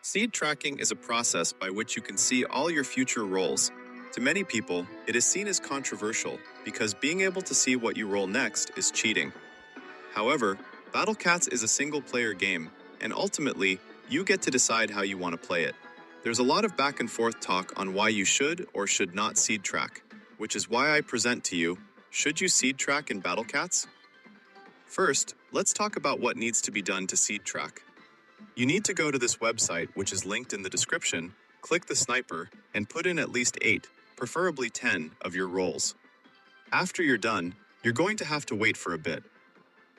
Seed tracking is a process by which you can see all your future rolls. To many people, it is seen as controversial because being able to see what you roll next is cheating. However, Battle Cats is a single player game, and ultimately, you get to decide how you want to play it. There's a lot of back and forth talk on why you should or should not seed track, which is why I present to you, should you seed track in Battle Cats? First, let's talk about what needs to be done to seed track. You need to go to this website, which is linked in the description, click the sniper, and put in at least 8, preferably 10, of your rolls. After you're done, you're going to have to wait for a bit.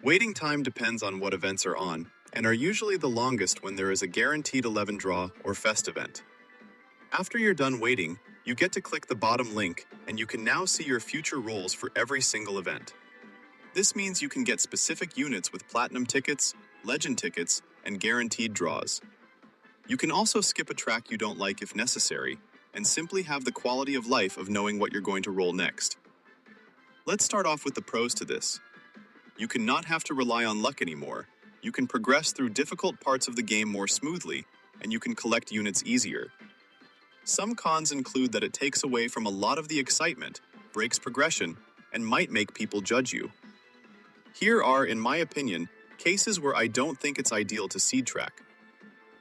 Waiting time depends on what events are on, and are usually the longest when there is a guaranteed 11 draw or fest event. After you're done waiting, you get to click the bottom link, and you can now see your future rolls for every single event. This means you can get specific units with platinum tickets, legend tickets, and guaranteed draws. You can also skip a track you don't like if necessary, and simply have the quality of life of knowing what you're going to roll next. Let's start off with the pros to this. You can not have to rely on luck anymore. You can progress through difficult parts of the game more smoothly, and you can collect units easier. Some cons include that it takes away from a lot of the excitement, breaks progression, and might make people judge you. Here are, in my opinion, cases where I don't think it's ideal to seed track.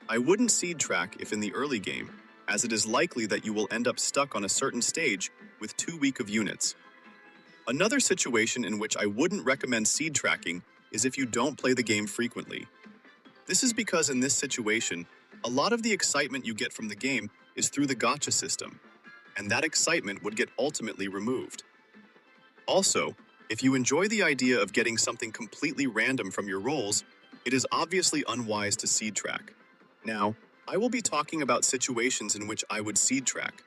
I wouldn't seed track if in the early game, as it is likely that you will end up stuck on a certain stage with too weak of units. Another situation in which I wouldn't recommend seed tracking is if you don't play the game frequently. This is because in this situation, a lot of the excitement you get from the game is through the gacha system, and that excitement would get ultimately removed. Also, if you enjoy the idea of getting something completely random from your rolls, it is obviously unwise to seed track. Now, I will be talking about situations in which I would seed track.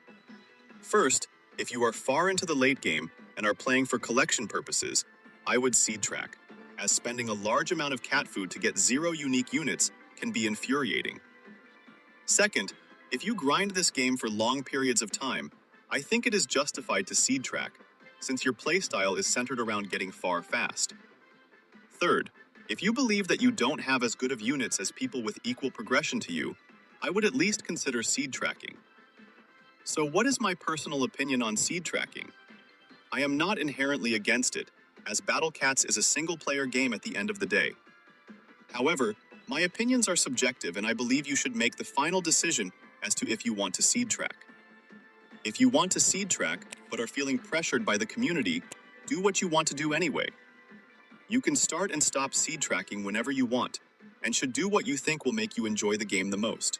First, if you are far into the late game and are playing for collection purposes, I would seed track, as spending a large amount of cat food to get 0 unique units can be infuriating. Second, if you grind this game for long periods of time, I think it is justified to seed track, since your playstyle is centered around getting far fast. Third, if you believe that you don't have as good of units as people with equal progression to you, I would at least consider seed tracking. So what is my personal opinion on seed tracking? I am not inherently against it, as Battle Cats is a single-player game at the end of the day. However, my opinions are subjective and I believe you should make the final decision as to if you want to seed track. If you want to seed track, but are feeling pressured by the community, do what you want to do anyway. You can start and stop seed tracking whenever you want, and should do what you think will make you enjoy the game the most.